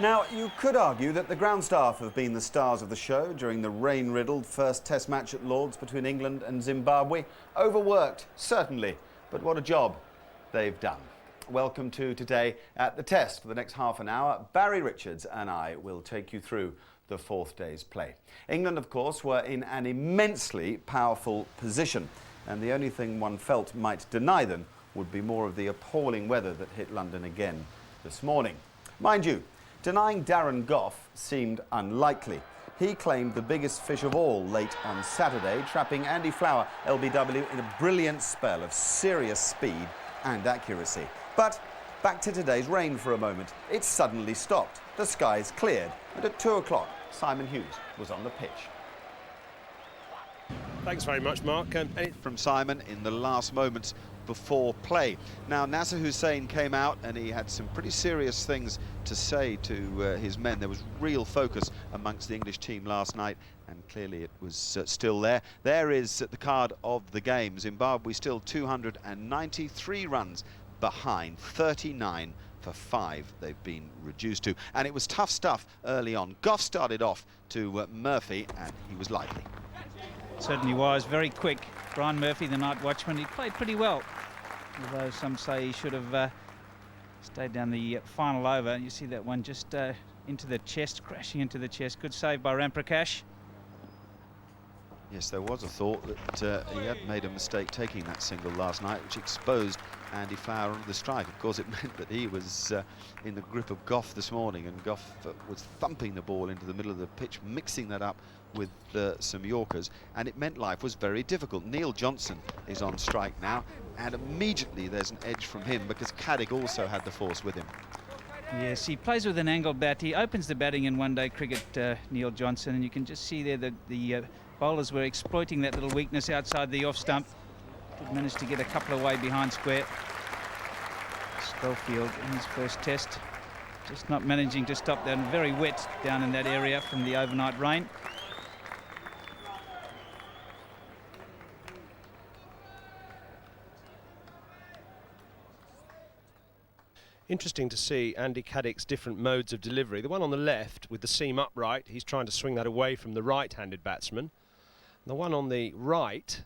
Now, you could argue that the ground staff have been the stars of the show during the rain-riddled first Test match at Lord's between England and Zimbabwe. Overworked, certainly, but what a job they've done. Welcome to Today at the Test. For the next half an hour, Barry Richards and I will take you through the fourth day's play. England, of course, were in an immensely powerful position, and the only thing one felt might deny them would be more of the appalling weather that hit London again this morning. Mind you, denying Darren Gough seemed unlikely. He claimed the biggest fish of all late on Saturday, trapping Andy Flower, LBW, in a brilliant spell of serious speed and accuracy. But back to today's rain for a moment. It suddenly stopped. The skies cleared, and at 2 o'clock, Simon Hughes was on the pitch. Thanks very much, Mark. From Simon in the last moments before play. Now, Nasser Hussain came out and he had some pretty serious things to say to his men. There was real focus amongst the English team last night, and clearly it was still there. There is the card of the game. Zimbabwe still 293 runs behind, 39 for 5 they've been reduced to. And it was tough stuff early on. Gough started off to Murphy, and he was lively. Certainly was, very quick. Brian Murphy, the night watchman, he played pretty well, although some say he should have stayed down the final over. You see that one just into the chest, crashing into the chest. Good save by Ramprakash. Yes, there was a thought that he had made a mistake taking that single last night, which exposed Andy Flower onto the strike. Of course, it meant that he was in the grip of Gough this morning, and Gough was thumping the ball into the middle of the pitch, mixing that up with some Yorkers, and it meant life was very difficult. Neil Johnson is on strike now, and immediately there's an edge from him because CADDICK also had the force with him. Yes, he plays with an angled bat. He opens the batting in one-day cricket, Neil Johnson, and you can just see there that the bowlers were exploiting that little weakness outside the off-stump. Did manage to get a couple away behind square. Schofield in his first test, just not managing to stop that. Very wet down in that area from the overnight rain. Interesting to see Andy Caddick's different modes of delivery. The one on the left with the seam upright, he's trying to swing that away from the right-handed batsman. The one on the right,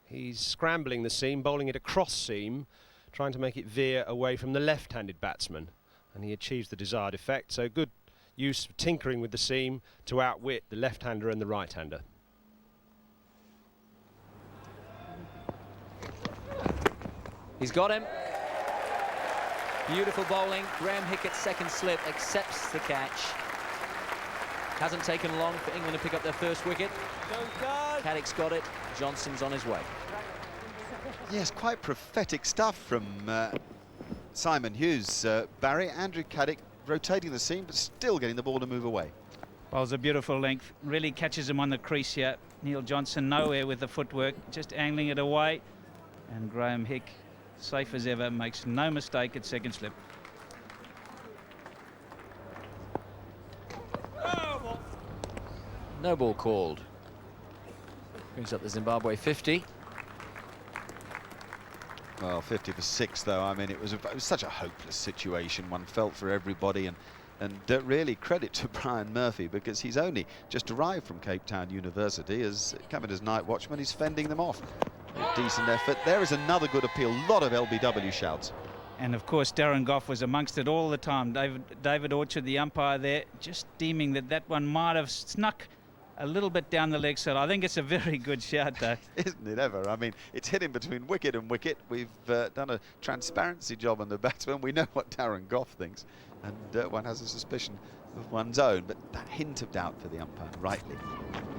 he's scrambling the seam, bowling it across seam, trying to make it veer away from the left-handed batsman. And he achieves the desired effect. So good use of tinkering with the seam to outwit the left-hander and the right-hander. He's got him. Beautiful bowling. Graham Hickett's second slip accepts the catch. Hasn't taken long for England to pick up their first wicket. Caddick's got it. Johnson's on his way. Yes, quite prophetic stuff from Simon Hughes. Barry, Andrew Caddick rotating the seam, but still getting the ball to move away. Bowls a beautiful length. Really catches him on the crease here. Neil Johnson nowhere with the footwork, just angling it away. And Graham Hick, safe as ever, makes no mistake at second slip. No ball called. Brings up the Zimbabwe 50. Well, 50 for 6, though. I mean, it was such a hopeless situation. One felt for everybody, and really credit to Brian Murphy, because he's only just arrived from Cape Town University as coming as night watchman. He's fending them off. A decent effort. There is another good appeal. A lot of LBW shouts. And of course, Darren Gough was amongst it all the time. David Orchard, the umpire there, just deeming that that one might have snuck a little bit down the leg side. I think it's a very good shout, though. Isn't it ever? I mean, it's hit him between wicket and wicket. We've done a transparency job on the batsman. We know what Darren Gough thinks, and one has a suspicion of one's own. But that hint of doubt for the umpire, rightly.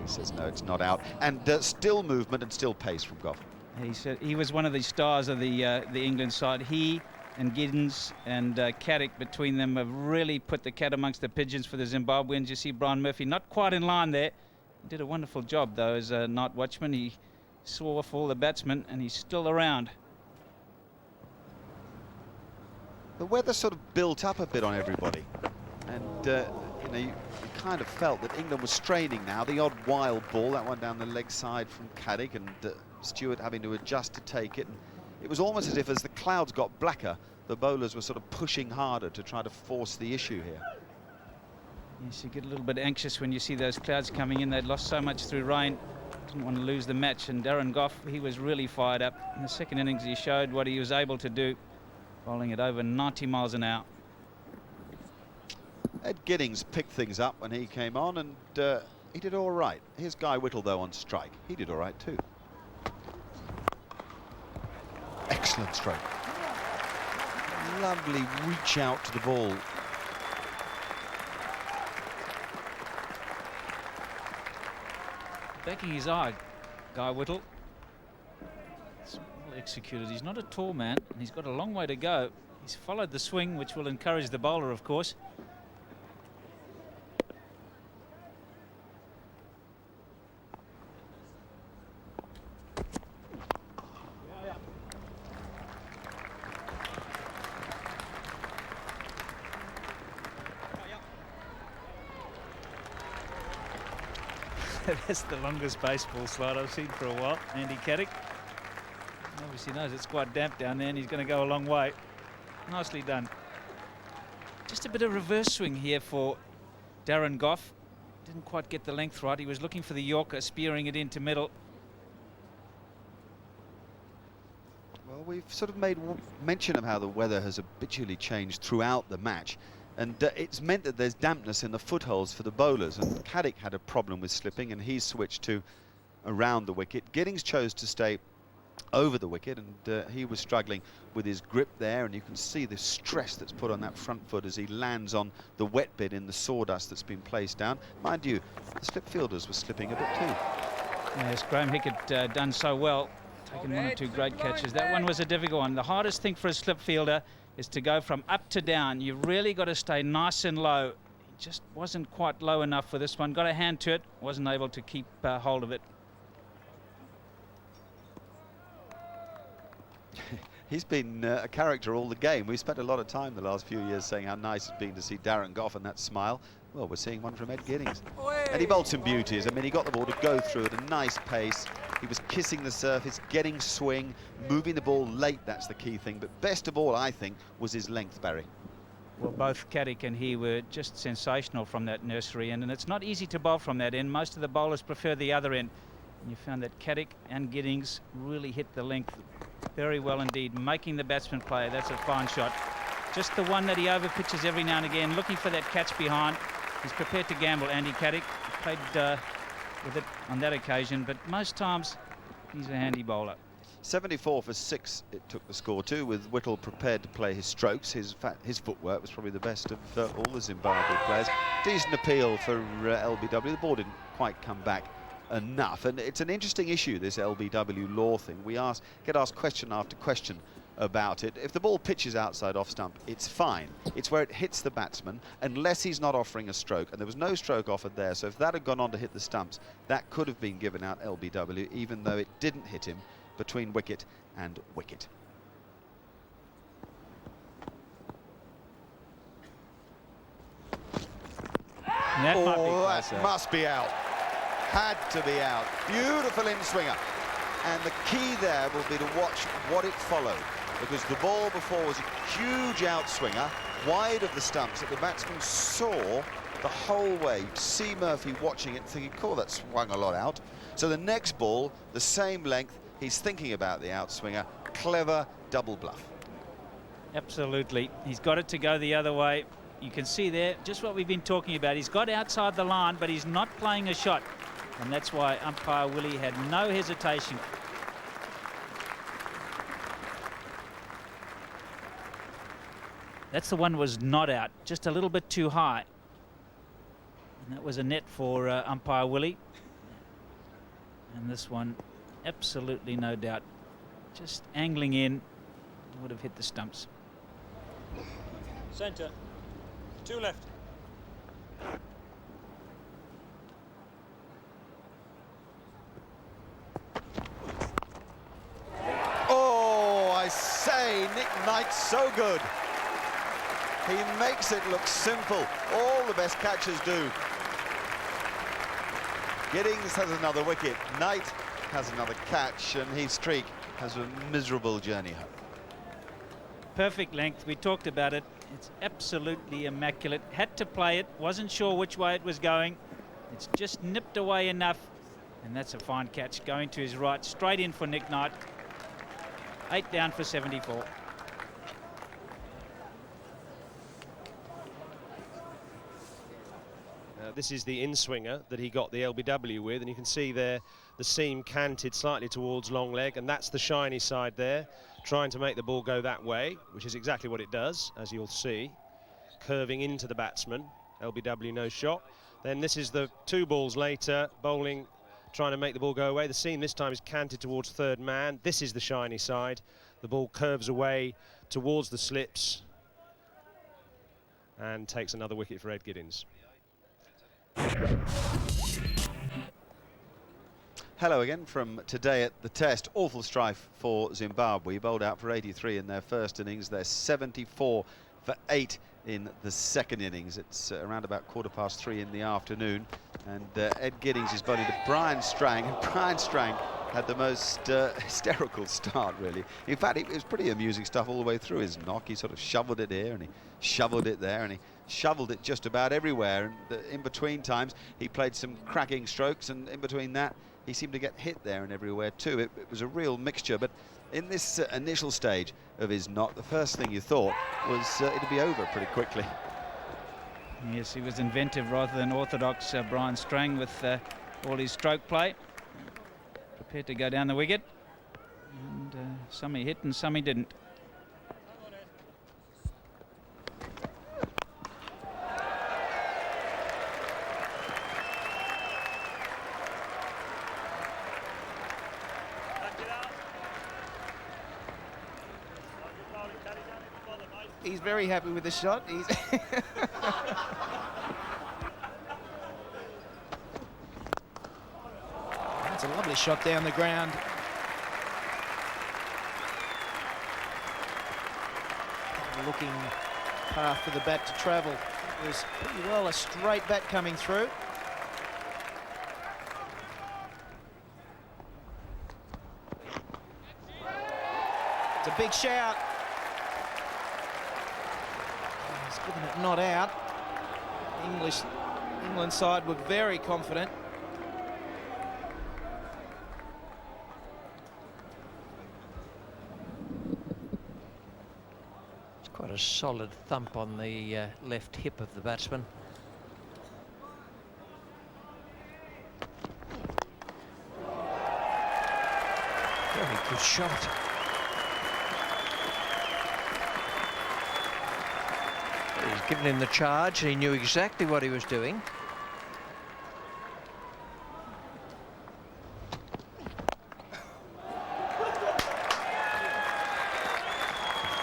He says, no, it's not out. And still movement and still pace from Gough. He said he was one of the stars of the England side. He and Giddins and CADDICK, between them, have really put the cat amongst the pigeons for the Zimbabweans. You see Brian Murphy not quite in line there. He did a wonderful job, though, as a night watchman. He saw off all the batsmen, and he's still around. The weather sort of built up a bit on everybody, and you know, you kind of felt that England was straining now. The odd wild ball, that one down the leg side from CADDICK, and Stewart having to adjust to take it. And it was almost as if, as the clouds got blacker, the bowlers were sort of pushing harder to try to force the issue here. Yes, you get a little bit anxious when you see those clouds coming in. They'd lost so much through rain. Didn't want to lose the match. And Darren Gough, he was really fired up. In the second innings, he showed what he was able to do, bowling at over 90 miles an hour. Ed Giddings picked things up when he came on, and he did all right. Here's Guy Whittle, though, on strike. He did all right, too. Excellent stroke. Lovely reach out to the ball. Backing his eye, Guy Whittle. It's well executed. He's not a tall man, and he's got a long way to go. He's followed the swing, which will encourage the bowler, of course. That's the longest baseball slide I've seen for a while. Andy Caddick obviously knows it's quite damp down there, and he's going to go a long way. Nicely done. Just a bit of reverse swing here for Darren Gough. Didn't quite get the length right. He was looking for the Yorker, spearing it into middle. Well, we've sort of made mention of how the weather has habitually changed throughout the match. And it's meant that there's dampness in the footholds for the bowlers. And Caddick had a problem with slipping, and he switched to around the wicket. Giddings chose to stay over the wicket, and he was struggling with his grip there. And you can see the stress that's put on that front foot as he lands on the wet bit in the sawdust that's been placed down. Mind you, the slip fielders were slipping a bit too. Yes, Graham Hickett done so well, taking one or two great catches. That one was a difficult one. The hardest thing for a slip fielder is to go from up to down. You've really got to stay nice and low. He just wasn't quite low enough for this one. Got a hand to it, wasn't able to keep hold of it. He's been a character all the game. We've spent a lot of time the last few years saying how nice it's been to see Darren Gough and that smile. Well, we're seeing one from Ed Giddings. And he bowled some beauties. I mean, he got the ball to go through at a nice pace. He was kissing the surface, getting swing, moving the ball late. That's the key thing. But best of all, I think, was his length, Barry. Well, both Caddick and he were just sensational from that nursery end. And it's not easy to bowl from that end. Most of the bowlers prefer the other end. And you found that Caddick and Giddings really hit the length very well indeed, making the batsman play. That's a fine shot. Just the one that he overpitches every now and again, looking for that catch behind. He's prepared to gamble, Andy Caddick. Played with it on that occasion, but most times he's a handy bowler. 74 for 6 it took the score to, with Whittle prepared to play his strokes. His footwork was probably the best of all the Zimbabwe players. Decent appeal for LBW. The ball didn't quite come back enough, and it's an interesting issue, this LBW law thing. We get asked question after question about it. If the ball pitches outside off stump, it's fine. It's where it hits the batsman, unless he's not offering a stroke, and there was no stroke offered there. So if that had gone on to hit the stumps, that could have been given out LBW, even though it didn't hit him between wicket and wicket. That must be out. Had to be out. Beautiful in-swinger. And the key there will be to watch what it followed, because the ball before was a huge outswinger, wide of the stumps, that the batsman saw the whole way. You'd see Murphy watching it thinking, cool, that swung a lot out. So the next ball, the same length, he's thinking about the outswinger. Clever double bluff. Absolutely. He's got it to go the other way. You can see there just what we've been talking about. He's got outside the line, but he's not playing a shot. And that's why umpire Willie had no hesitation. That's the one was not out, just a little bit too high. And that was a net for umpire Willie. And this one, absolutely no doubt, just angling in, would have hit the stumps. Centre, 2 left. Oh, I say, Nick Knight's so good. He makes it look simple. All the best catchers do. Giddings has another wicket. Knight has another catch, and his streak has a miserable journey home. perfect length. We talked about it. It's absolutely immaculate. Had to play it. Wasn't sure which way it was going. It's just nipped away enough. And that's a fine catch. Going to his right. Straight in for Nick Knight. 8 down for 74. This is the in-swinger that he got the LBW with, and you can see there the seam canted slightly towards long leg, and that's the shiny side there, trying to make the ball go that way, which is exactly what it does, as you'll see, curving into the batsman. LBW no shot. Then this is the 2 balls later, bowling, trying to make the ball go away. The seam this time is canted towards third man. This is the shiny side. The ball curves away towards the slips and takes another wicket for Ed Giddins. Hello again from today at the Test. Awful strife for Zimbabwe. Bowled out for 83 in their first innings. They're 74 for 8 in the second innings. It's around about 3:15 in the afternoon, and Ed Giddins is bowling to BRYAN Strang, and BRYAN Strang had the most hysterical start, really. In fact, it was pretty amusing stuff all the way through his knock. He sort of shoveled it here and he shoveled it there and he shoveled it just about everywhere, and in between times he played some cracking strokes, and in between that he seemed to get hit there and everywhere too. It was a real mixture, but in this initial stage of his knock, the first thing you thought was it'd be over pretty quickly. Yes, he was inventive rather than orthodox, BRYAN Strang, with all his stroke play. Prepared to go down the wicket, and some he hit and some he didn't. He's very happy with the shot. He's That's a lovely shot down the ground. Looking path for the bat to travel. It was pretty well a straight bat coming through. It's a big shout. He's given it not out. England side were very confident. It's quite a solid thump on the left hip of the batsman. Very good shot. He's given him the charge. He knew exactly what he was doing.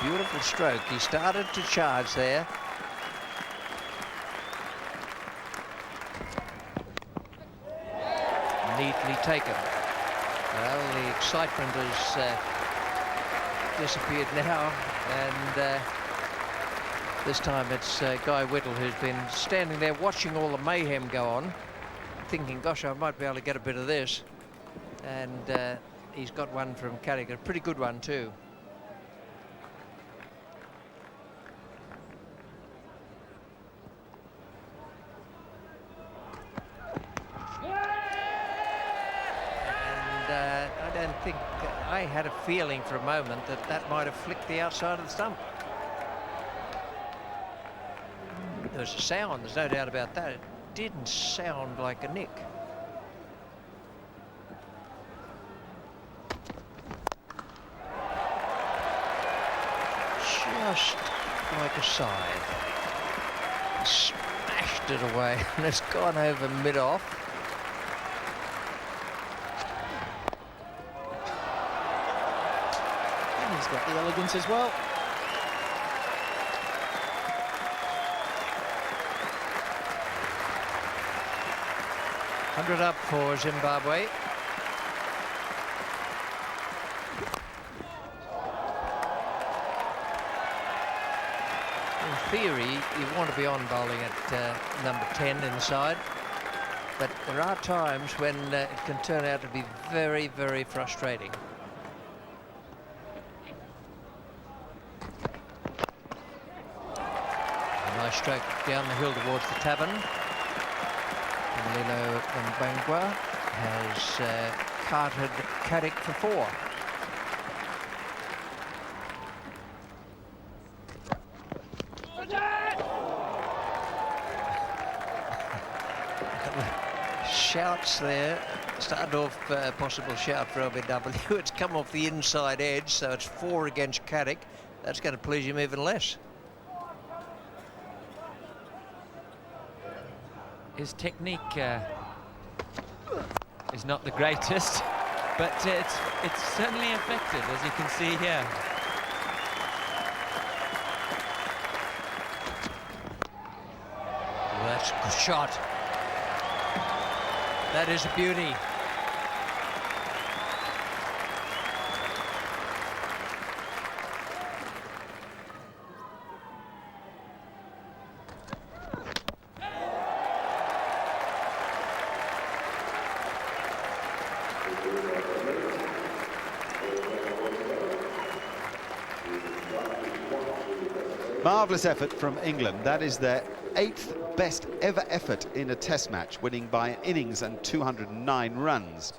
Beautiful stroke. He started to charge there. Neatly taken. Well, the excitement has disappeared now, and this time it's Guy Whittle who's been standing there watching all the mayhem go on, thinking, gosh, I might be able to get a bit of this. And he's got one from CADDICK, a pretty good one too. And I don't think, I had a feeling for a moment that that might have flicked the outside of the stump. There was a sound, there's no doubt about that. It didn't sound like a nick. Just like a scythe. He smashed it away and it's gone over mid-off. And he's got the elegance as well. $100 up for Zimbabwe. In theory, you want to be on bowling at number 10 inside, but there are times when it can turn out to be very, very frustrating. Nice stroke down the hill towards the tavern. Lilo Mbangwa has carted Caddick for 4. Shouts there. Started off possible shout for LBW. It's come off the inside edge, so it's 4 against Caddick. That's going to please him even less. His technique is not the greatest, but it's certainly effective, as you can see here. Well, that's a good shot. That is a beauty. Marvellous effort from England. That is their 8th best ever effort in a test match, winning by an innings and 209 runs.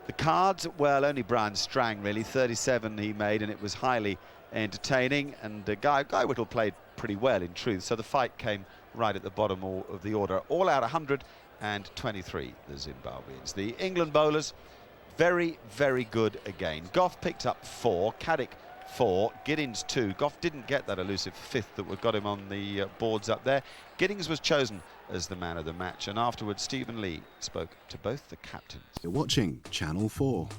The cards, well, only BRYAN STRANG really, 37 he made, and it was highly entertaining, and Guy Whittle played pretty well in truth, so the fight came right at the bottom of the order. All out 123, the Zimbabweans. The England bowlers, very, very good again. Goff picked up 4, Caddick 4, Giddins 2. Goff didn't get that elusive 5th that got him on the boards up there. Giddins was chosen as the man of the match, and afterwards Stephen Lee spoke to both the captains. You're watching Channel 4.